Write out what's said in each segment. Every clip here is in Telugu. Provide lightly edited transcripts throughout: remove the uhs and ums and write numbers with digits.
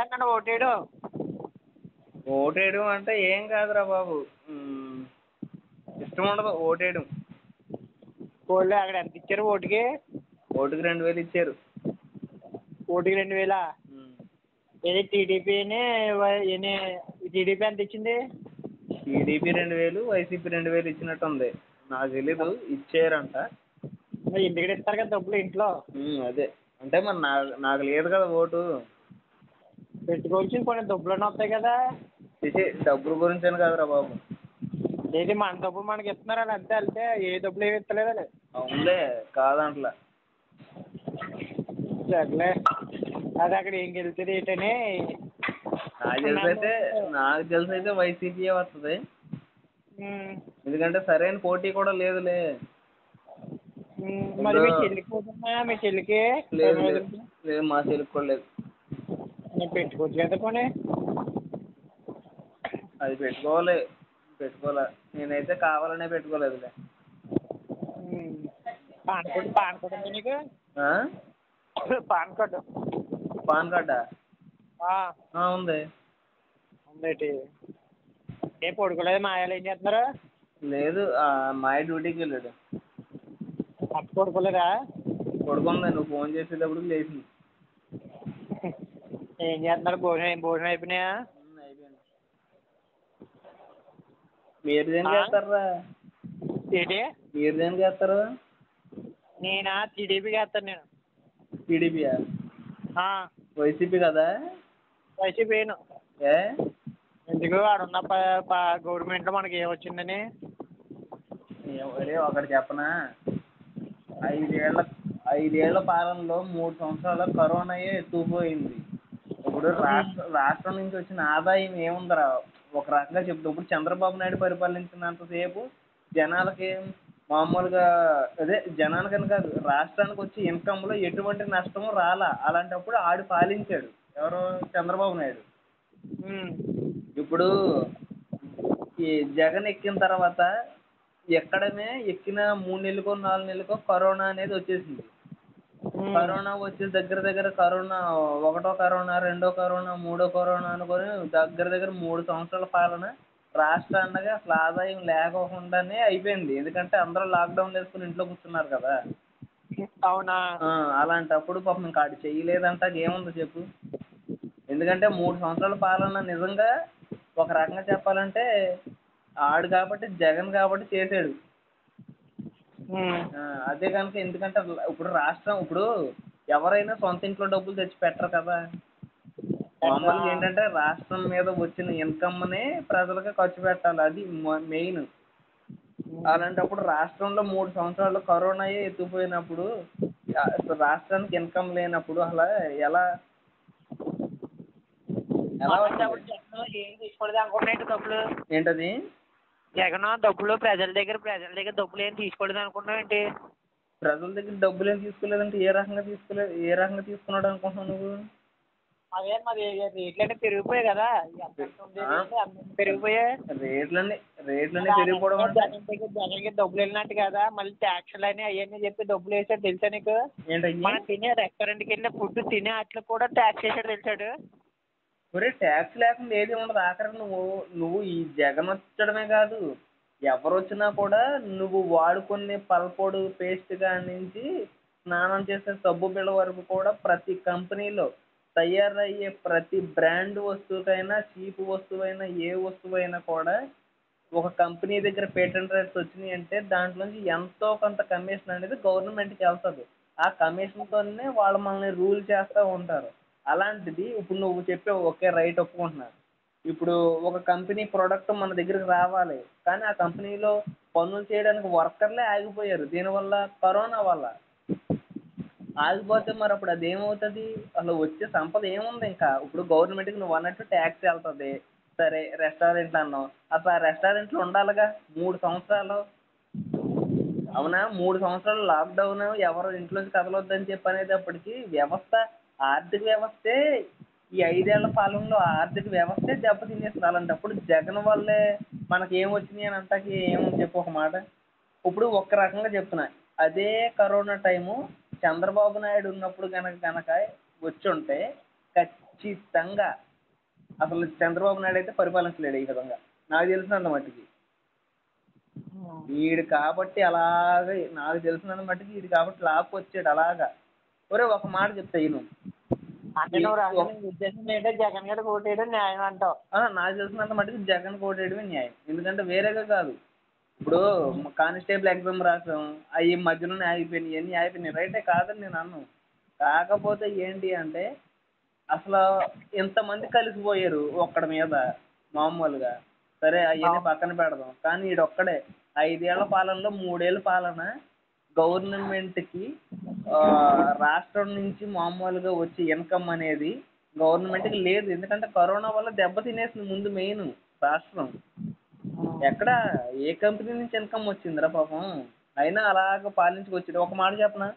అన్నాడు ఓటేయడం. ఓటేయడం అంటే ఏం కాదురా బాబు, ఇష్టం ఉండదు ఓటేయడం. వాళ్ళు అక్కడ ఎంత ఇచ్చారు ఓటుకి? ఓటుకి 2000 ఇచ్చారు. ఓటుకి 2000? ఏది టీడీపీని టీడీపీ ఎంత ఇచ్చింది? టీడీపీ 2000, వైసీపీ 2000 ఇచ్చినట్టు ఉంది. నాకు తెలీదు, ఇచ్చారంట. ఇంటికి ఇస్తారు కదా డబ్బులు ఇంట్లో. అదే అంటే మరి నాకు లేదు కదా ఓటు. పెట్టుకోవచ్చు కొన్ని డబ్బులు వస్తాయి కదా. డబ్బుల గురించి అని కాదురా బాబు. ఏది మన డబ్బులు మనకి ఇస్తున్నారు అని అంతే, వెళ్తే ఏ డబ్బులు ఏమి ఇస్తలేదు అది. అవునులే, కాదంట్లా. సర్లే, అది అక్కడ ఏం గెలుతుంది ఏంటని. నాకు తెలిసి అయితే వైసీపీ వస్తుంది. ఎందుకంటే సరైన పోటీ కూడా లేదులే. మరి మీ చెల్లికి పోతున్నా? మీ చెల్లికి లేదు మా చెల్లికి కూడా లేదు. నేను పెట్టుకోవచ్చు కదా పోనీ. అది పెట్టుకోవాలా. నేనైతే కావాలనే పెట్టుకోలేదులే. పాన్ కార్డు ఉంది నీకు? Pan card. పాన్ కార్డా? ఉంది. ఉందేటి? ఏ పడుకోలేదు? మా ఆయన ఏం చేస్తున్నారు? లేదు, మాయ డ్యూటీకి వెళ్ళాడు. అప్పు పడుకోలేదా? పడుకుంది, నువ్వు ఫోన్ చేసేటప్పుడు లేచింది. ఏం చేస్తున్నారు? భోజనం అయిపోయినాయా? అయిపోయింది. మీరు దేనికి చేస్తారా? ఏంటి? మీరు దేనికి చేస్తారు? నేనా? టీడీపీకి వేస్తాను నేను. టీడీపీయా? వైసీపీ కదా? వైసీపీ వేయను. ఏ? ఎందుకు ఆడున్న గవర్నమెంట్లో మనకి ఏమొచ్చిందని. ఒకటి చెప్పనా? 5 ఏళ్ల పాలనలో 3 సంవత్సరాల కరోనాయే ఎత్తుకుపోయింది. ఇప్పుడు రాష్ట్రం నుంచి వచ్చిన ఆదాయం ఏముందరా? ఒక రకంగా చెప్తా, ఇప్పుడు చంద్రబాబు నాయుడు పరిపాలించినంతసేపు జనాలకి మామూలుగా జనానికని కాదు, రాష్ట్రానికి వచ్చి ఇన్కంలో ఎటువంటి నష్టము రాలా. అలాంటప్పుడు ఆడు పాలించాడు. ఎవరు? చంద్రబాబు నాయుడు. ఇప్పుడు ఈ జగన్ ఎక్కిన తర్వాత ఎక్కిన 3 నెలలకో 4 నెలలకో కరోనా అనేది వచ్చేసింది. కరోనా వచ్చి దగ్గర కరోనా, ఒకటో కరోనా, రెండో కరోనా, మూడో కరోనా అనుకొని దగ్గర 3 సంవత్సరాల పాలన రాష్ట్రానికి అసలు ఆదాయం లేకోకుండానే అయిపోయింది. ఎందుకంటే అందరూ లాక్డౌన్ వేసుకుని ఇంట్లో కూర్చున్నారు కదా. అవునా? అలాంటప్పుడు పాపం ఇంకా ఆడు చేయలేదంట ఏముంది చెప్పు. ఎందుకంటే 3 సంవత్సరాల పాలన నిజంగా ఒక రకంగా చెప్పాలంటే ఆడు కాబట్టి, జగన్ కాబట్టి చేసాడు. అదే కనుక, ఎందుకంటే ఇప్పుడు ఎవరైనా సొంత ఇంట్లో డబ్బులు తెచ్చి పెట్టరు కదా. మామూలుగా ఏంటంటే రాష్ట్రం మీద వచ్చిన ఇన్కమ్నే ప్రజలకు ఖర్చు పెట్టాలి, అది మెయిన్. అలాంటప్పుడు రాష్ట్రంలో 3 సంవత్సరాలు కరోనాయే ఎత్తుకుపోయినప్పుడు రాష్ట్రానికి ఇన్కమ్ లేనప్పుడు అలా ఎలా ఏంటది? జగన్ డబ్బులు ప్రజల దగ్గర డబ్బులు ఏం తీసుకోలేదు అనుకుంటున్నావు ఏంటి? ప్రజల దగ్గర డబ్బులు ఏం తీసుకోలేదంటే ఏ రకంగా తీసుకున్నాడు అనుకుంటున్నావు నువ్వు? అదే మరి రేట్లన్నీ పెరిగిపోయాయి కదా. పెరిగిపోయాయి రేట్లన్నీ పెరిగిపోవడం అంటే జగన్కి డబ్బులు వెళ్ళినట్టు కదా. మళ్ళీ ట్యాక్స్లు అని అవన్నీ చెప్పి డబ్బులు వేసాడు తెలుసా నీకు? మనం తినే రెస్టారెంట్కి వెళ్ళిన ఫుడ్ తినే వాటికి కూడా ట్యాక్స్ వేసాడు తెలుసాడు. ఒరే, ట్యాక్స్ లేకుండా ఏది ఉండదు. ఆఖరికి నువ్వు ఈ జగన్ వచ్చడమే కాదు, ఎవరు వచ్చినా కూడా నువ్వు వాడుకునే పల్పొడు పేస్ట్ కాడి నుంచి స్నానం చేసే సబ్బు బిళ్ళ వరకు కూడా ప్రతి కంపెనీలో తయారయ్యే ప్రతి బ్రాండ్ వస్తువుకైనా, చీప్ వస్తువైనా, ఏ వస్తువైనా కూడా ఒక కంపెనీ దగ్గర పేటెంట్ రైట్స్ వచ్చినాయి అంటే దాంట్లోంచి ఎంతో కొంత కమిషన్ అనేది గవర్నమెంట్కి వెళ్తుంది. ఆ కమిషన్తోనే వాళ్ళు మనల్ని రూల్ చేస్తూ ఉంటారు. అలాంటిది ఇప్పుడు నువ్వు చెప్పావు, ఓకే రైట్, ఒప్పుకుంటున్నా. ఇప్పుడు ఒక కంపెనీ ప్రోడక్ట్ మన దగ్గరికి రావాలి, కానీ ఆ కంపెనీలో పనులు చేయడానికి వర్కర్లే ఆగిపోయారు. దీనివల్ల కరోనా వల్ల ఆగిపోతే మరి అప్పుడు అది ఏమవుతుంది? అసలు వచ్చే సంపద ఏముంది ఇంకా? ఇప్పుడు గవర్నమెంట్కి నువ్వు అన్నట్టు ట్యాక్స్ వెళ్తుంది. సరే, రెస్టారెంట్లు అన్నావు, అసలు ఆ రెస్టారెంట్లు ఉండాలిగా 3 సంవత్సరాలు. అవునా? 3 సంవత్సరాలు లాక్డౌన్, ఎవరు ఇంట్లోంచి కదలొద్దని చెప్పి అనేటప్పటికి ఆర్థిక వ్యవస్థే ఈ 5 ఏళ్ల పాలనలో ఆర్థిక వ్యవస్థే దెబ్బతినేస్తుంది. అలాంటప్పుడు జగన్ వల్లే మనకి ఏమొచ్చినాయి అని అంటాకి ఏముంది చెప్పు ఒక మాట. ఇప్పుడు ఒక్క రకంగా చెప్తున్నా, అదే కరోనా టైము చంద్రబాబు నాయుడు ఉన్నప్పుడు కనుక వచ్చి ఉంటే ఖచ్చితంగా అసలు చంద్రబాబు నాయుడు అయితే పరిపాలించలేడు ఈ విధంగా, నాకు తెలిసినంత మట్టుకి. వీడు కాబట్టి అలాగే, నాకు తెలిసినంత మట్టుకి వీడు కాబట్టి లాక్కొచ్చాడు అలాగా. ఒరే ఒక మాట చెప్తా ఈయన, అంటే నువ్వు రాజు ఉద్దేశం ఏంటంటే జగన్ గారికి ఓటేయడం న్యాయం అంటావు. నాకు తెలిసినంత మట్టుకు జగన్ ఓటేయడమే న్యాయం. ఎందుకంటే వేరేగా కాదు. ఇప్పుడు కానిస్టేబుల్ ఎగ్జామ్ రాసాం, అవి మధ్యలోనే ఆగిపోయినాయి, ఇవన్నీ ఆగిపోయినాయి, రైటే, కాదని నేను అన్నాను. కాకపోతే ఏంటి అంటే అసలు ఇంతమంది కలిసిపోయారు ఒక్కడి మీద మామూలుగా. సరే అవన్నీ పక్కన పెడదాం, కానీ ఈడొక్కడే 5 ఏళ్ల పాలనలో 3 ఏళ్ల పాలన గవర్నమెంట్కి రాష్ట్రం నుంచి మామూలుగా వచ్చే ఇన్కమ్ అనేది గవర్నమెంట్కి లేదు. ఎందుకంటే కరోనా వల్ల దెబ్బతినేసింది ముందు మెయిన్ రాష్ట్రం. ఎక్కడ ఏ కంపెనీ నుంచి ఇన్కమ్ వచ్చిందిరా పాపం. అయినా అలాగ పాలించుకొచ్చాడు. ఒక మాట చెప్పనా,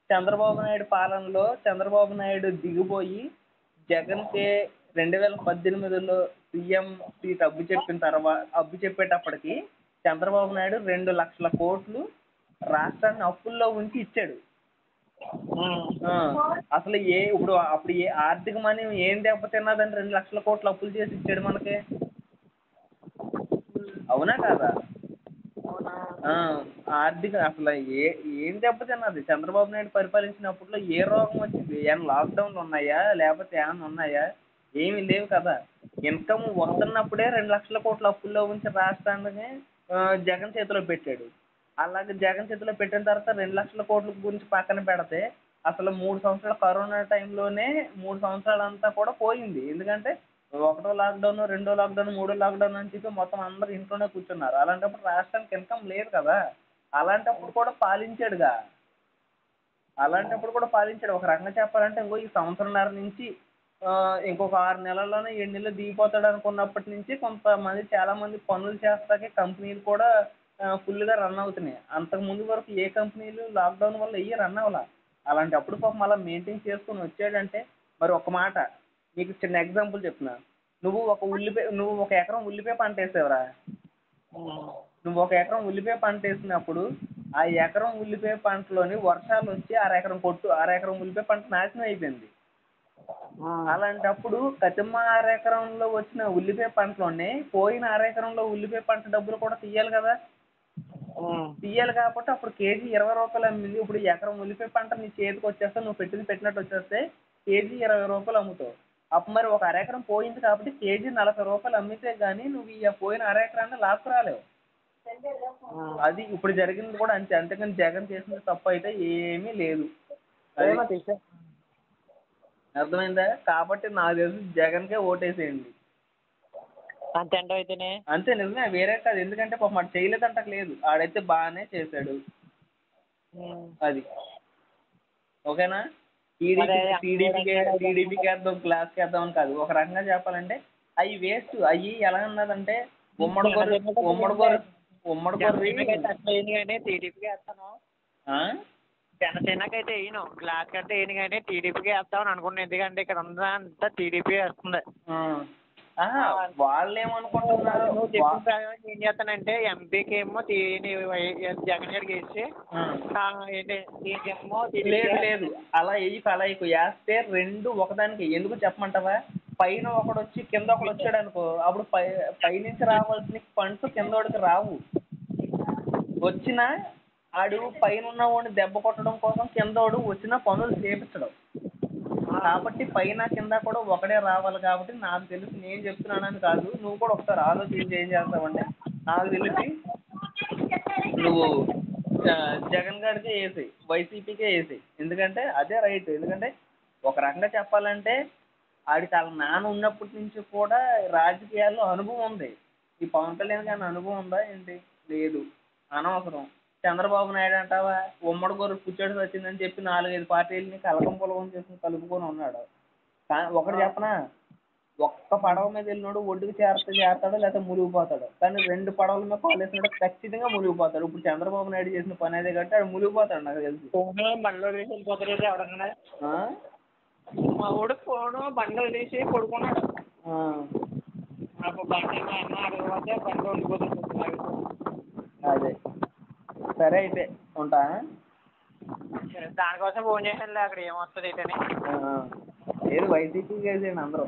చంద్రబాబు నాయుడు పాలనలో చంద్రబాబు నాయుడు దిగిపోయి జగన్కి 2018లో సీఎం సీట్ అబ్బు చెప్పేటప్పటికి చంద్రబాబు నాయుడు 2 లక్షల కోట్లు రాష్ట్రాన్ని అప్పుల్లో ఉంచి ఇచ్చాడు. అసలు ఇప్పుడు అప్పుడు ఆర్థిక మనీ ఏం దెబ్బతిన్నదని 2 లక్షల కోట్లు అప్పులు చేసి ఇచ్చాడు మనకి, అవునా కాదా? ఆర్థిక అసలు ఏం దెబ్బతిన్నది చంద్రబాబు నాయుడు పరిపాలించినప్పట్లో? ఏ రోగం వచ్చింది? ఏమైనా లాక్డౌన్లు ఉన్నాయా, లేకపోతే ఏమైనా ఉన్నాయా? ఏమీ లేవు కదా. ఇన్కమ్ వస్తున్నప్పుడే 2 లక్షల కోట్ల అప్పుల్లో ఉంచి రాష్ట్రాన్ని జగన్ చేతిలో పెట్టాడు. అలాగే జగన్ చేతిలో పెట్టిన తర్వాత 2 లక్షల కోట్ల గురించి పక్కన పెడితే అసలు 3 సంవత్సరాల కరోనా టైంలోనే 3 సంవత్సరాలంతా కూడా పోయింది. ఎందుకంటే 1వ లాక్డౌన్, 2వ లాక్డౌన్, 3వ లాక్డౌన్ అని చెప్పి మొత్తం అందరూ ఇంట్లోనే కూర్చున్నారు. అలాంటప్పుడు రాష్ట్రానికి ఇన్కమ్ లేదు కదా. అలాంటప్పుడు కూడా పాలించాడుగా. ఒక రకంగా చెప్పాలంటే ఇంకో ఈ సంవత్సరంన్నర నుంచి ఇంకొక 6 నెలల్లోనే 7 నెలలు దిగిపోతాడు అనుకున్నప్పటి నుంచి కొంతమంది చాలామంది పనులు చేస్తాకే కంపెనీలు కూడా ఫుల్గా రన్ అవుతున్నాయి. అంతకు ముందు వరకు ఏ కంపెనీలు లాక్డౌన్ వల్ల రన్ అవ్వాల. అలాంటప్పుడు పాపం అలా మెయింటైన్ చేసుకుని వచ్చాడంటే మరి ఒక మాట నీకు చిన్న ఎగ్జాంపుల్ చెప్తున్నా. నువ్వు ఒక ఎకరం ఉల్లిపాయ పంట వేసావురా. నువ్వు ఒక ఎకరం ఉల్లిపాయ పంట వేసినప్పుడు ఆ ఎకరం ఉల్లిపాయ పంటలోని వర్షాలు వచ్చి అర ఎకరం ఉల్లిపాయ పంట నాశనం అయిపోయింది. అలాంటప్పుడు కతిమ్మ 6 ఎకరంలో వచ్చిన ఉల్లిపాయ పంటలోనే పోయిన 6 ఎకరంలో ఉల్లిపాయ పంట డబ్బులు కూడా తీయాలి కదా. తీయాలి కాబట్టి అప్పుడు కేజీ 20 రూపాయలు అమ్మింది. ఇప్పుడు ఎకరం ఉల్లిపాయ పంట నీ చేతికి వచ్చేస్తే, నువ్వు పెట్టినట్టు వచ్చేస్తే కేజీ 20 రూపాయలు అమ్ముతావు. అప్పుడు మరి ఒక 1/2 ఎకరం పోయింది కాబట్టి కేజీ 40 రూపాయలు అమ్మితే కానీ నువ్వు ఈ పోయిన 1/2 ఎకరాన్ని లాక్కురాలేవు. అది ఇప్పుడు జరిగింది కూడా అంతే. అంతేకాని జగన్ చేసిన తప్పు అయితే ఏమీ లేదు. అర్థమైందా? కాబట్టి నాకు తెలిసి జగన్కే ఓటేసేయండి. అంతే అంటావు అయితేనే? అంతే, నిజమే, వేరే కాదు. ఎందుకంటే పాపం మాట చేయలేదంటకు లేదు, ఆడైతే బాగానే చేశాడు. అది ఓకేనా? టీడీపీకి వేద్దాం, క్లాస్కి వేద్దాం అని కాదు. ఒక రకంగా చెప్పాలంటే అవి వేస్ట్. అవి ఎలా ఉన్నదంటే ఉమ్మడి టీడీపీకి వేస్తాను. జనసేనకైతే వేయను, క్లాస్కి అంటే వేయను, కానీ టీడీపీకి వేస్తామని అనుకున్నాను. ఎందుకంటే ఇక్కడ అంతా టీడీపీ వేస్తుంది. వాళ్ళు ఏమనుకుంటున్నారు, ఏం చేస్తానంటే ఎంపీకి ఏమో జగన్ గారికి వేసి లేదు అలా వేస్తే 2 ఒకదానికి. ఎందుకు చెప్పమంటావా? పైన ఒకడు వచ్చి కింద ఒకడు వచ్చాడు అనుకో, అప్పుడు పైనుంచి రావాల్సిన ఫండ్స్ కిందోడికి రావు. వచ్చినా ఆడు పైన ఉన్నవాడిని దెబ్బ కొట్టడం కోసం కిందోడు వచ్చిన పనులు చేపించడం. కాబట్టి పైన కింద కూడా ఒకడే రావాలి. కాబట్టి నాకు తెలిసి, నేను చెప్తున్నానని కాదు, నువ్వు కూడా ఒకసారి ఆలోచించి ఏం చేస్తావంటే నాకు తెలిసి నువ్వు జగన్ గారికి వేసేయి, వైసీపీకే వేసేయి. ఎందుకంటే అదే రైట్. ఎందుకంటే ఒక రకంగా చెప్పాలంటే ఆడికి వాళ్ళ నాన్న ఉన్నప్పటి నుంచి కూడా రాజకీయాల్లో అనుభవం ఉంది. ఈ పవన్ కళ్యాణ్ గారి అనుభవం ఉందా ఏంటి? లేదు. అనవసరం. చంద్రబాబు నాయుడు అంటావా, ఉమ్మడి గొర్రె కూర్చోడి వచ్చిందని చెప్పి 4-5 పార్టీలని కలకం పొలకం చేసుకుని కలుపుకొని ఉన్నాడు. ఒకటి చెప్పనా, ఒక్క పడవ మీద వెళ్ళినోడు ఒడ్డుకు చేరతాడో లేకపోతే మునిగిపోతాడు. కానీ 2 పడవల మీద కాలేసినాడు ఖచ్చితంగా మునిగిపోతాడు. ఇప్పుడు చంద్రబాబు నాయుడు చేసిన పని అదే కాబట్టి ఆడు మునిగిపోతాడు నాకు తెలిసి. బండిలో వేసి వెళ్ళిపోతాడు ఎవడన్నా. మా ఊడు ఫోను బండిలో వేసి పడుకున్నాడు. బండి అడగపోతే బండిలో వెళ్ళిపోతాడు. అదే సరే అయితే ఉంటా. దానికోసం ఫోన్ చేశాను, అక్కడ ఏమొస్తుంది ఏంటని. ఏది వైసీపీ వేసేయండి అందరూ.